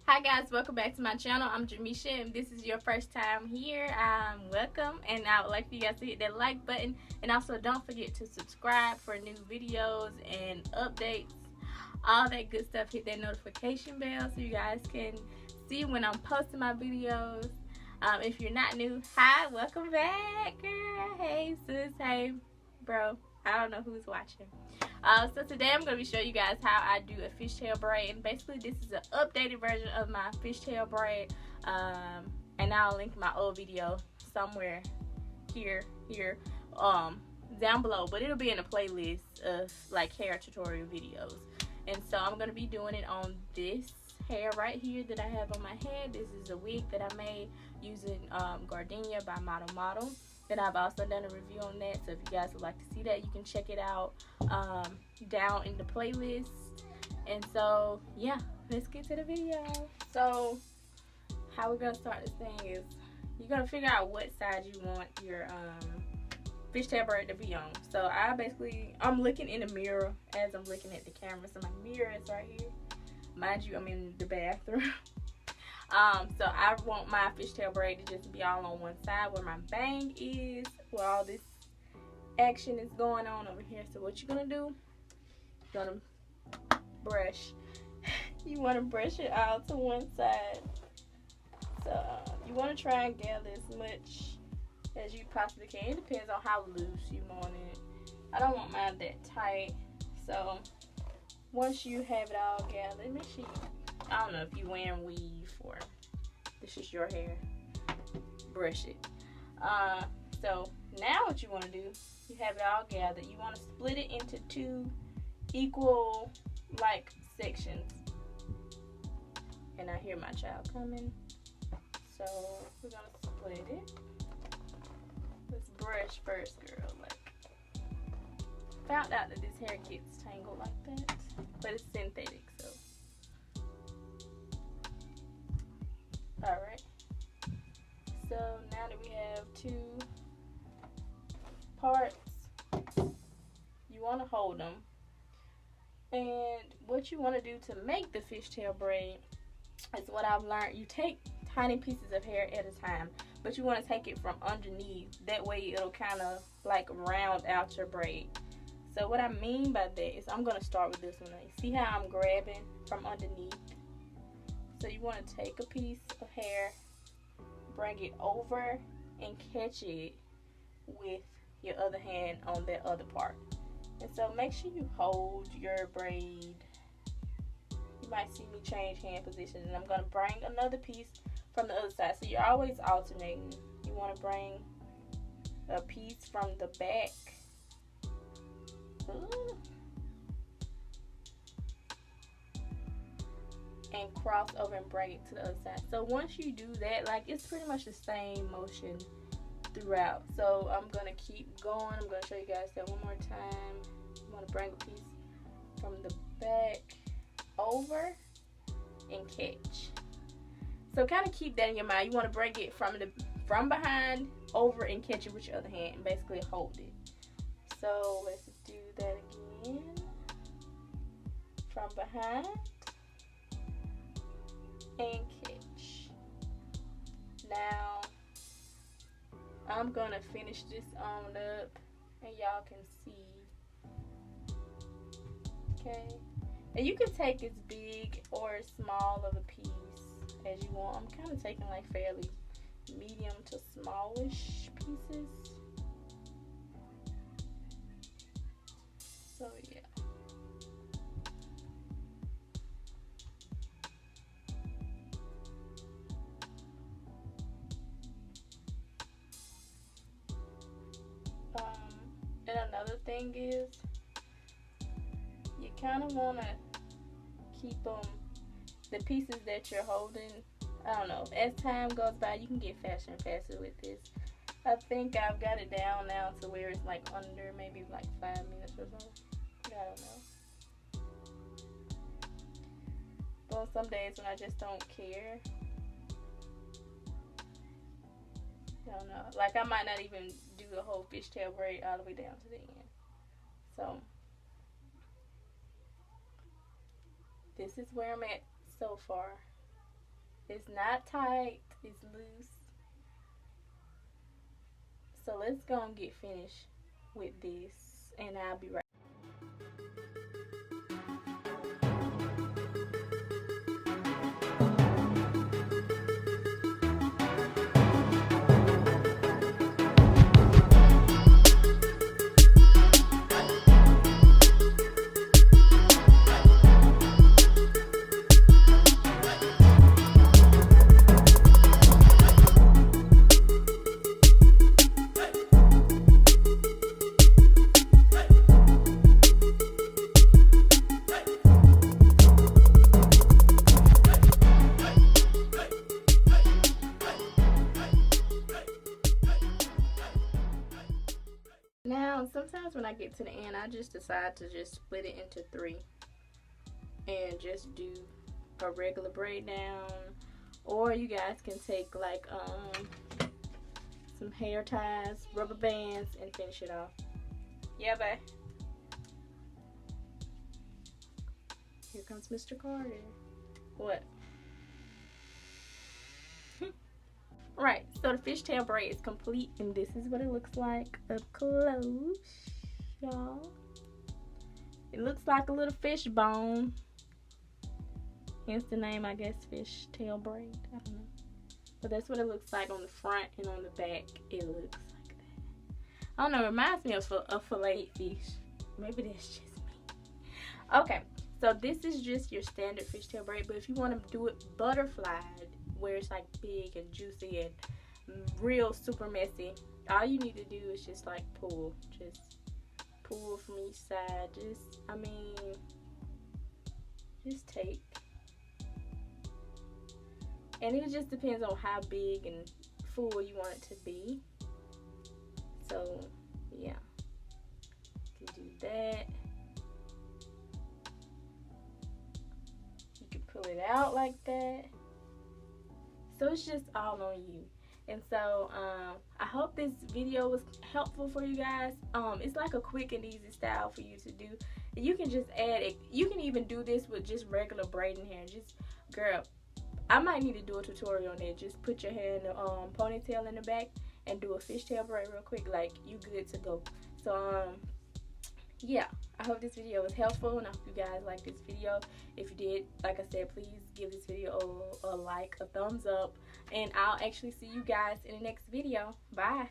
Hi guys, welcome back to my channel. I'm Jamisha, and this is your first time here. Welcome, and I would like for you guys to hit that like button, and also don't forget to subscribe for new videos and updates, all that good stuff. Hit that notification bell so you guys can see when I'm posting my videos. If you're not new, hi, welcome back, girl. Hey sis, hey bro. I don't know who's watching. So today I'm going to be showing you guys how I do a fishtail braid, and basically this is an updated version of my fishtail braid, and I'll link my old video somewhere here down below, but it'll be in a playlist of like hair tutorial videos. And so I'm going to be doing it on this hair right here that I have on my head. This is a wig that I made using Gardenia by Model. And I've also done a review on that, so if you guys would like to see that, you can check it out down in the playlist. And so yeah, let's get to the video. So how we're gonna start this thing is you're gonna figure out what side you want your fishtail braid to be on. So I'm looking in the mirror as I'm looking at the camera, so my mirror is right here. Mind you, I'm in the bathroom. So I want my fishtail braid to just be all on one side where my bang is, where all this action is going on over here. So what you're gonna do, you're gonna brush. You want to brush it out to one side. So you want to try and gather as much as you possibly can. It depends on how loose you want it. I don't want mine that tight. So once you have it all gathered, make sure I don't know if you're wearing weave or this is your hair, brush it. So now what you want to do, you have it all gathered. You want to split it into two equal like sections. And I hear my child coming. So we're going to split it. Let's brush first, girl. Like, found out that this hair gets tangled like that, but it's synthetic, so. Alright, so now that we have two parts, you want to hold them. And what you want to do to make the fishtail braid is what I've learned. You take tiny pieces of hair at a time, but you want to take it from underneath. That way it'll kind of like round out your braid. So what I mean by that is I'm going to start with this one. See how I'm grabbing from underneath? So you want to take a piece of hair, bring it over, and catch it with your other hand on that other part. And so make sure you hold your braid. You might see me change hand positions, and I'm going to bring another piece from the other side. So you're always alternating. You want to bring a piece from the back. And cross over and bring it to the other side. So once you do that, like, it's pretty much the same motion throughout. So I'm gonna keep going. I'm gonna show you guys that one more time. You want to bring a piece from the back over and catch. So kind of keep that in your mind. You want to bring it from behind over and catch it with your other hand and basically hold it. So let's do that again. From behind and catch. Now I'm gonna finish this on up and y'all can see. Okay, and you can take as big or as small of a piece as you want. I'm kind of taking like fairly medium to smallish pieces. So yeah. And another thing is, you kind of want to keep the pieces that you're holding. I don't know, as time goes by, you can get faster and faster with this. I think I've got it down now to where it's like under maybe like 5 minutes or so. I don't know. But some days when I just don't care, I don't know. Like, I might not even do the whole fishtail braid all the way down to the end. So this is where I'm at so far. It's not tight, it's loose. So let's go and get finished with this, and I'll be right back. Now, sometimes when I get to the end, I just decide to just split it into 3 and just do a regular braid down, or you guys can take like some hair ties, rubber bands, and finish it off. Yeah, babe. Here comes Mr. Carter. What? Right, so the fishtail braid is complete, and this is what it looks like up close, y'all. It looks like a little fish bone. Hence the name, I guess, fishtail braid. I don't know. But that's what it looks like on the front, and on the back, it looks like that. I don't know, it reminds me of a filleted fish. Maybe that's just me. Okay, so this is just your standard fishtail braid, but if you want to do it butterflied, where it's like big and juicy and real super messy, all you need to do is just like pull from each side. Just take, and it just depends on how big and full you want it to be. So yeah, you can do that. You can pull it out like that. So it's just all on you. And so I hope this video was helpful for you guys. It's like a quick and easy style for you to do. And you can just add it. You can even do this with just regular braiding hair. Just, girl, I might need to do a tutorial on it. Just put your hair in the ponytail in the back and do a fishtail braid real quick. Like, you good to go. So yeah, I hope this video was helpful, and I hope you guys like this video. If you did, like I said, please give this video a like, a thumbs up, and I'll actually see you guys in the next video. Bye.